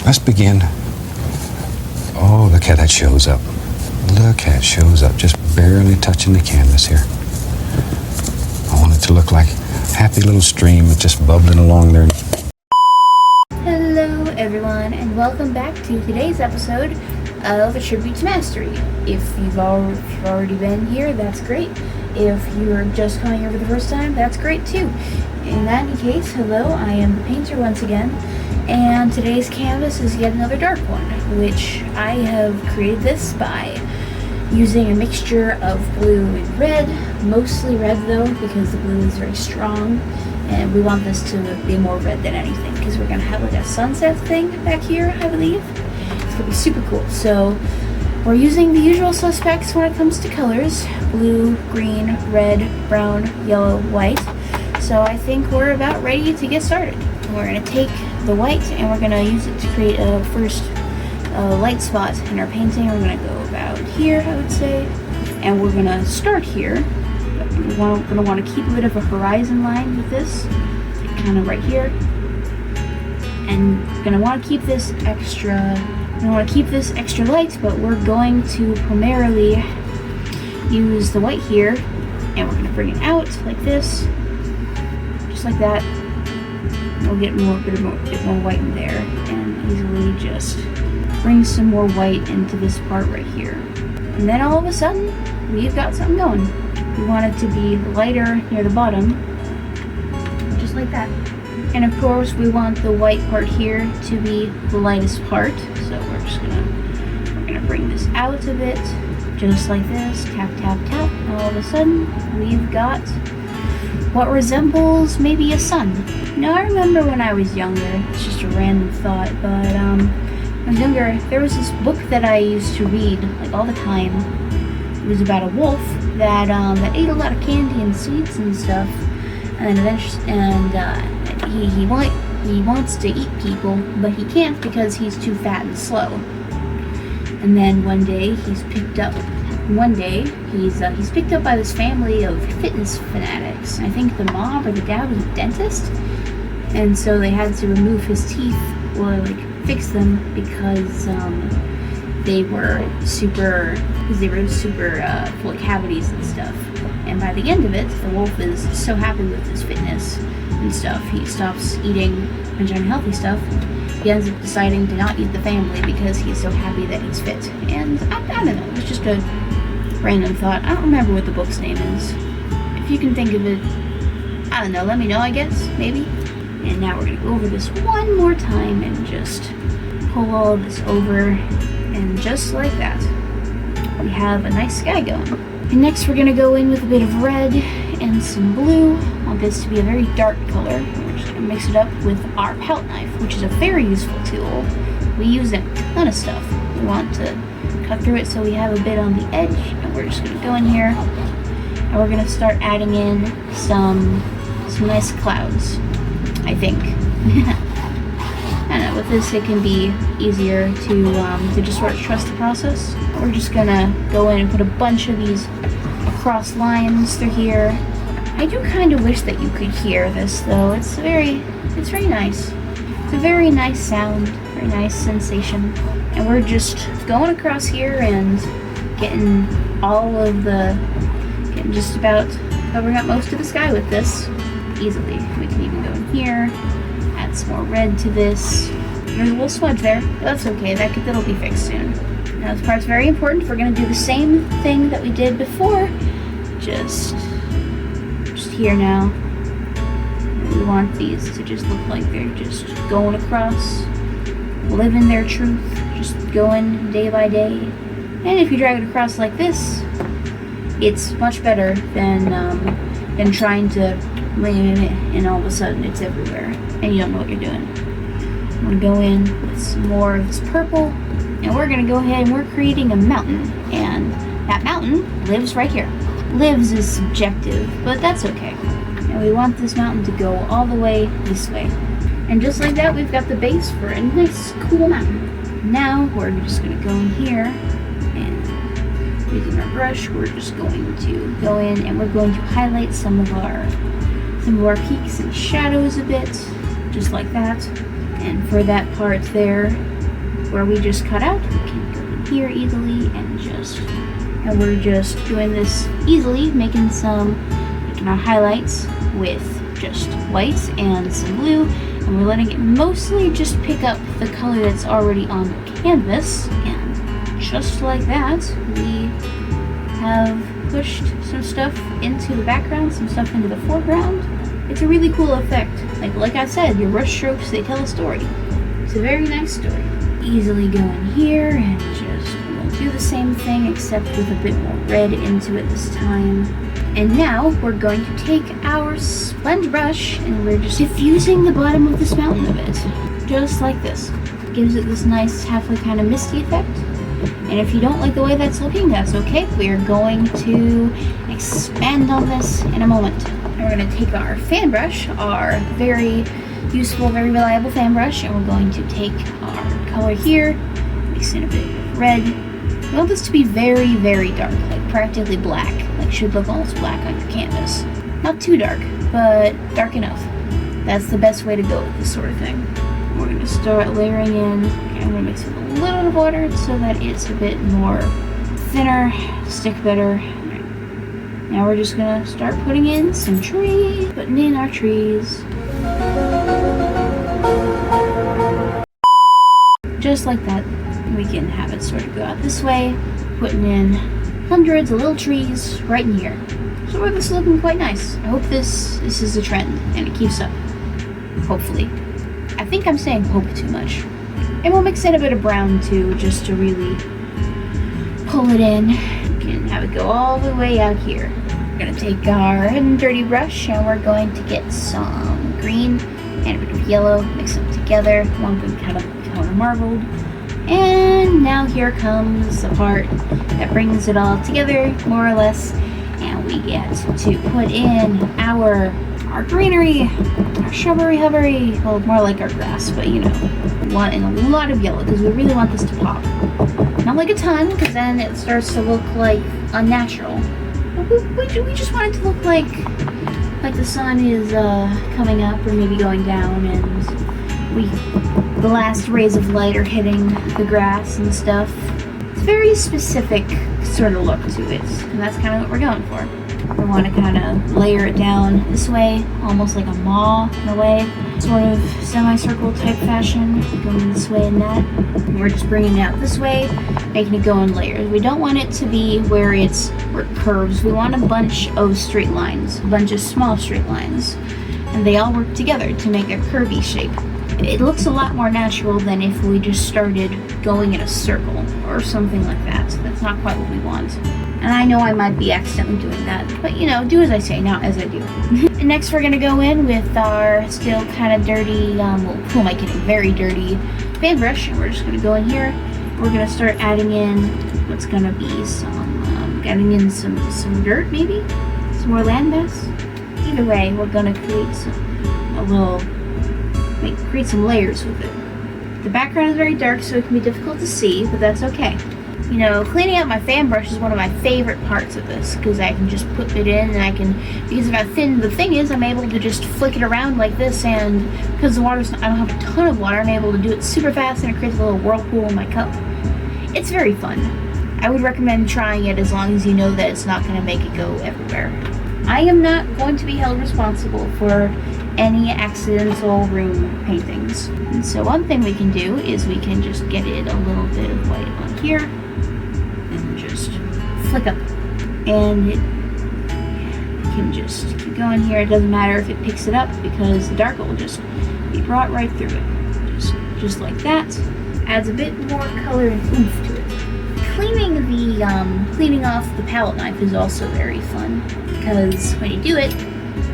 let's begin. Oh, look how that shows up. Look how it shows up, just barely touching the canvas here. I want it to look like a happy little stream just bubbling along there. Hello everyone, and welcome back to today's episode of A Tribute to Mastery. If you've already been here, that's great. If you're just coming here for the first time, that's great too. In that case, hello, I am the painter once again, and today's canvas is yet another dark one, which I have created this by using a mixture of blue and red, mostly red though, because the blue is very strong, and we want this to be more red than anything, because we're going to have like a sunset thing back here, I believe. It's going to be super cool. So we're using the usual suspects when it comes to colors: blue, green, red, brown, yellow, white. So I think we're about ready to get started. We're going to take the white and we're going to use it to create a first light spot in our painting. We're going to go about here, I would say, and we're going to start here. We're going to want to keep a bit of a horizon line with this, kind of right here, and we're going to want to keep this extra. We want to keep this extra light, but we're going to primarily use the white here, and we're going to bring it out like this, just like that. We'll get a bit more white in there, and easily just bring some more white into this part right here. And then all of a sudden, we've got something going. We want it to be lighter near the bottom, just like that. And of course, we want the white part here to be the lightest part. So we're gonna bring this out a bit, just like this. Tap, tap, tap. And all of a sudden, we've got what resembles maybe a sun. Now, I remember when I was younger, it's just a random thought, but when I was younger, there was this book that I used to read like all the time. It was about a wolf that ate a lot of candy and sweets and stuff, and eventually, he wants to eat people, but he can't because he's too fat and slow. And then one day he's picked up by this family of fitness fanatics. I think the mom or the dad was a dentist, and so they had to remove his teeth or like fix them because they were super full of cavities and stuff. And by the end of it, the wolf is so happy with his fitness and stuff, he stops eating a bunch of unhealthy stuff. He ends up deciding to not eat the family because he's so happy that he's fit. And I don't know, it's just a random thought. I don't remember what the book's name is. If you can think of it, I don't know, let me know, I guess, maybe. And now we're gonna go over this one more time and just pull all of this over, and just like that, we have a nice sky going. And next we're gonna go in with a bit of red and some blue. I want this to be a very dark color. We're just gonna mix it up with our palette knife, which is a very useful tool. We use it in a ton of stuff. We want to cut through it so we have a bit on the edge, and we're just gonna go in here and we're gonna start adding in some nice clouds, I think. I don't know, with this it can be easier to just sort of trust the process. We're just gonna go in and put a bunch of these cross lines through here. I do kind of wish that you could hear this though. It's very nice. It's a very nice sound, very nice sensation. And we're just going across here and getting just about covering up most of the sky with this easily. We can even go in here, add some more red to this. There's a little smudge there, but that's okay, that'll be fixed soon. Now this part's very important. We're gonna do the same thing that we did before, just here now. We want these to just look like they're just going across, living their truth, just going day by day. And if you drag it across like this, it's much better than trying to bring it in and all of a sudden it's everywhere and you don't know what you're doing. I'm gonna go in with some more of this purple, and we're gonna go ahead and we're creating a mountain, and that mountain lives right here. Lives is subjective, but that's okay. And we want this mountain to go all the way this way. And just like that, we've got the base for a nice, cool mountain. Now, we're just gonna go in here, and using our brush, we're just going to go in and we're going to highlight some of our peaks and shadows a bit, just like that. And for that part there, where we just cut out, we can go in here easily and we're just doing this easily, making our highlights with just white and some blue, and we're letting it mostly just pick up the color that's already on the canvas, and just like that, we have pushed some stuff into the background, some stuff into the foreground. It's a really cool effect. Like I said, your brush strokes, they tell a story. It's a very nice story. Easily go in here and just do the same thing except with a bit more red into it this time. And now we're going to take our sponge brush and we're just diffusing the bottom of this mountain a bit. Just like this. Gives it this nice halfway kind of misty effect. And if you don't like the way that's looking, that's okay. We are going to expand on this in a moment. And we're going to take our fan brush, our very useful, very reliable fan brush, and we're going to take our color here, mix in a bit of red. We want this to be very, very dark, like practically black. Like should look almost black on your canvas. Not too dark, but dark enough. That's the best way to go with this sort of thing. We're going to start layering in. Okay, I'm going to mix with a little bit of water so that it's a bit more thinner, stick better. Right. Now we're just going to start putting in some trees, putting in our trees. Just like that. We can have it sort of go out this way, putting in hundreds of little trees right in here. So this is looking quite nice. I hope this is a trend and it keeps up. Hopefully. I think I'm saying hope too much. And we'll mix in a bit of brown too, just to really pull it in. We can have it go all the way out here. We're going to take our dirty brush and we're going to get some green and a bit of yellow, mix them together. One good kind of tone of marbled. And now here comes the part that brings it all together, more or less. And we get to put in our greenery, our shrubbery hovering, well, more like our grass, but you know, we want in a lot of yellow because we really want this to pop. Not like a ton, because then it starts to look like unnatural. We just want it to look like the sun is coming up or maybe going down, and the last rays of light are hitting the grass and stuff. It's a very specific sort of look to it, and that's kind of what we're going for. We want to kind of layer it down this way, almost like a maw in a way, sort of semicircle type fashion, going this way and that. And we're just bringing it out this way, making it go in layers. We don't want it to be where it curves. We want a bunch of straight lines, a bunch of small straight lines, and they all work together to make a curvy shape. It looks a lot more natural than if we just started going in a circle or something like that. That's not quite what we want. And I know I might be accidentally doing that, but you know, do as I say, not as I do. And next we're gonna go in with our still kind of dirty, who am I kidding, very dirty fan brush, and we're just gonna go in here. We're gonna start adding in what's gonna be some dirt, maybe? Some more landmass? Either way, we're gonna create some layers with it. The background is very dark, so it can be difficult to see, but that's okay. You know, cleaning out my fan brush is one of my favorite parts of this, because I can just put it in and because the thing is, I'm able to just flick it around like this, and because I don't have a ton of water, I'm able to do it super fast and it creates a little whirlpool in my cup. It's very fun. I would recommend trying it as long as you know that it's not going to make it go everywhere. I am not going to be held responsible for any accidental room paintings. And so one thing we can do is we can just get it a little bit of white on here and just flick up. And it can just keep going here. It doesn't matter if it picks it up because the dark will just be brought right through it. Just like that. Adds a bit more color and oomph to it. Cleaning off the palette knife is also very fun because when you do it,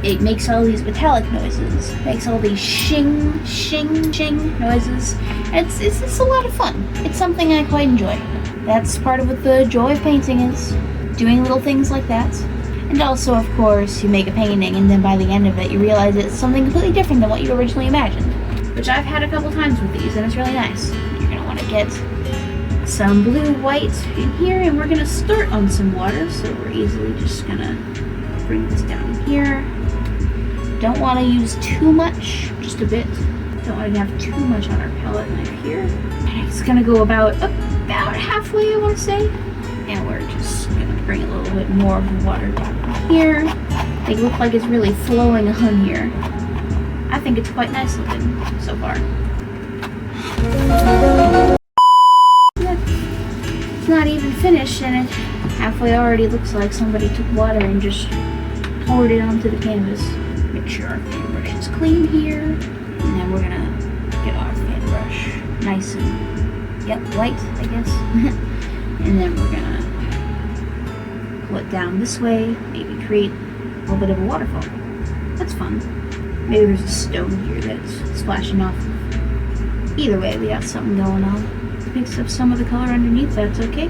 it makes all these metallic noises, makes all these shing, shing, shing noises. It's a lot of fun. It's something I quite enjoy. That's part of what the joy of painting is, doing little things like that. And also, of course, you make a painting and then by the end of it you realize it's something completely different than what you originally imagined. Which I've had a couple times with these and it's really nice. You're going to want to get some blue white in here, and we're going to start on some water, so we're easily just going to bring this down here. Don't want to use too much, just a bit. Don't want to have too much on our palette knife here. And it's it's gonna go about halfway, I want to say. And we're just gonna bring a little bit more of the water down here. Make it look like it's really flowing on here. I think it's quite nice looking so far. It's not even finished, and it halfway already looks like somebody took water and just poured it onto the canvas. Make sure our fan brush is clean here, and then we're gonna get our fan brush nice and white, I guess. And then we're gonna pull it down this way, maybe create a little bit of a waterfall. That's fun. Maybe there's a stone here that's splashing off. Either way, we got something going on. Mix up some of the color underneath, that's okay.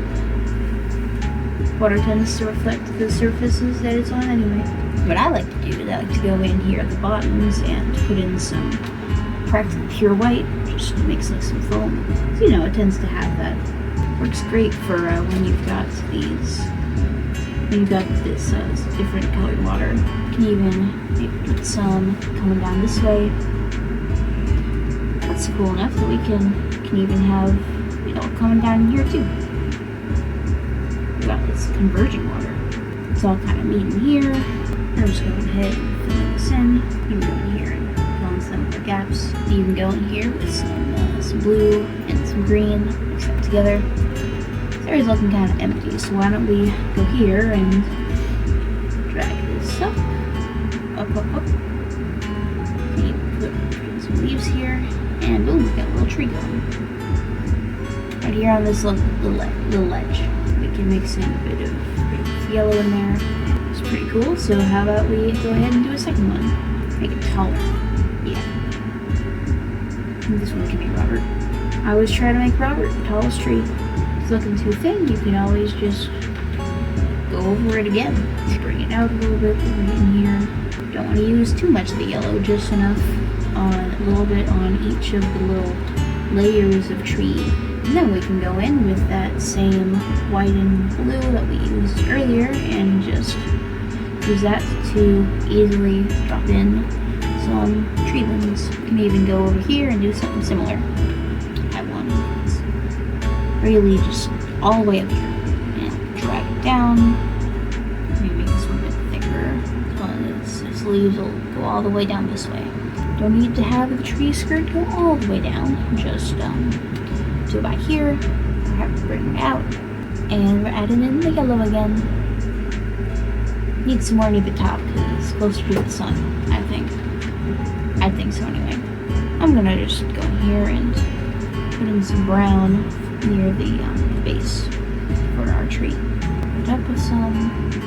Water tends to reflect the surfaces that it's on anyway. What I like to do is I like to go in here at the bottoms and put in some practically pure white, just to mix like some foam. So, you know, it tends to have that. Works great for when you've got this different colored water. You can even maybe put some coming down this way. That's cool enough that we can even have, you know, coming down here too. We've got this converging water. It's all kind of meeting here. I'm just going ahead and filling this in. You can go in here and fill in some of the gaps. You can go in here with some blue and some green, mix that together. This area's looking kind of empty, so why don't we go here and drag this up. Maybe put some leaves here, and boom, we got a little tree going. Right here on this little ledge, we can mix in a bit of yellow in there. It's pretty cool, so how about we go ahead and do a second one. Make it taller. Yeah. This one can be Robert. I always try to make Robert the tallest tree. If it's looking too thin, you can always just go over it again. Bring it out a little bit right in here. Don't want to use too much of the yellow, just enough a little bit on each of the little layers of tree. And then we can go in with that same white and blue that we used earlier and just use that to easily drop in some tree limbs. We can even go over here and do something similar. I want to really just all the way up here and drag it down. Maybe make this one a bit thicker. Its leaves will go all the way down this way. Don't need to have the tree skirt go all the way down. Just do it back here. We have to bring it out. And we're adding in the yellow again. Need some more near the top because it's closer to the sun, I think. I think so anyway. I'm gonna just go in here and put in some brown near the base for our tree. Put it up with some.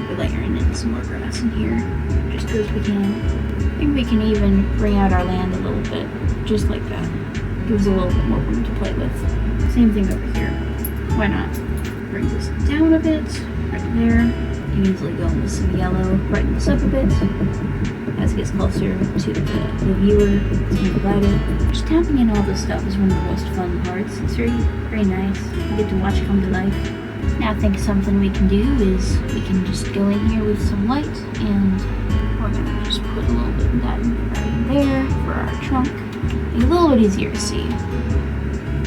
We're layering in some more grass in here, just as we can. Maybe we can even bring out our land a little bit, just like that. Gives a little bit more room to play with. Same thing over here. Why not? Bring this down a bit, right there. You can easily go in with some yellow, brighten this up a bit. As it gets closer to the viewer, it's kind of lighter. Just tapping in all this stuff is one of the most fun parts. It's very, very nice. You get to watch it come to life. Now I think something we can do is we can just go in here with some light and we're gonna just put a little bit of that right in there for our trunk. Make it a little bit easier to see.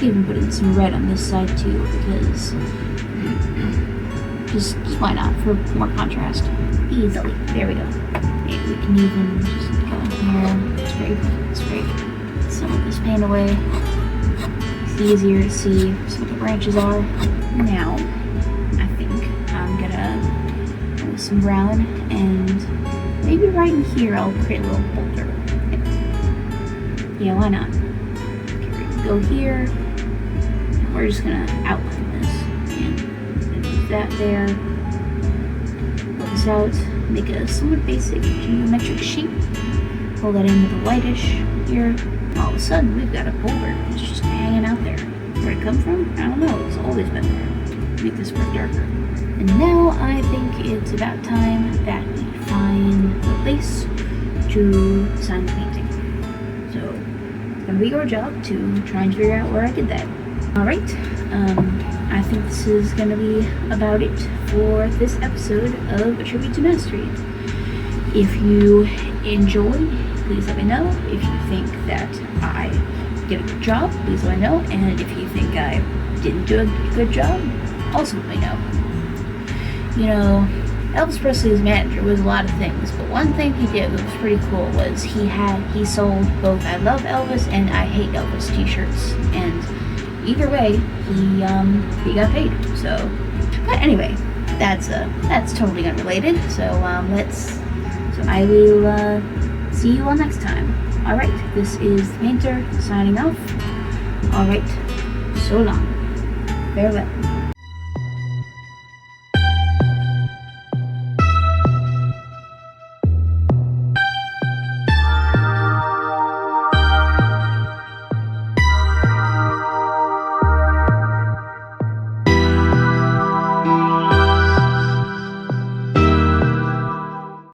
Even put in some red on this side too because just why not, for more contrast. Easily. There we go. Maybe we can even just go in here, scrape some of this paint away. It's easier to see some of the branches are. Now, I think I'm gonna go with some brown and maybe right in here I'll create a little boulder. Yeah, why not? Okay, go here. And we're just gonna outline this and do that there. Pull this out. Make a somewhat basic geometric shape. Pull that in with a whitish here. All of a sudden, we've got a boulder that's just hanging out there. Where'd it come from? I don't know. It's always been there. Make this part darker. And now I think it's about time that we find a place to sign the painting. So it's gonna be your job to try and figure out where I did that. All right. I think this is going to be about it for this episode of A Tribute to Mastery. If you enjoyed, please let me know. If you think that I did a good job, please let me know. And if you think I didn't do a good job, also let me know. You know, Elvis Presley's manager was a lot of things, but one thing he did that was pretty cool was he sold both I Love Elvis and I Hate Elvis t-shirts, and either way he got paid. So, but anyway, that's totally unrelated. So I will see you all next time. All right, this is the Painter signing off. All right, so long, farewell.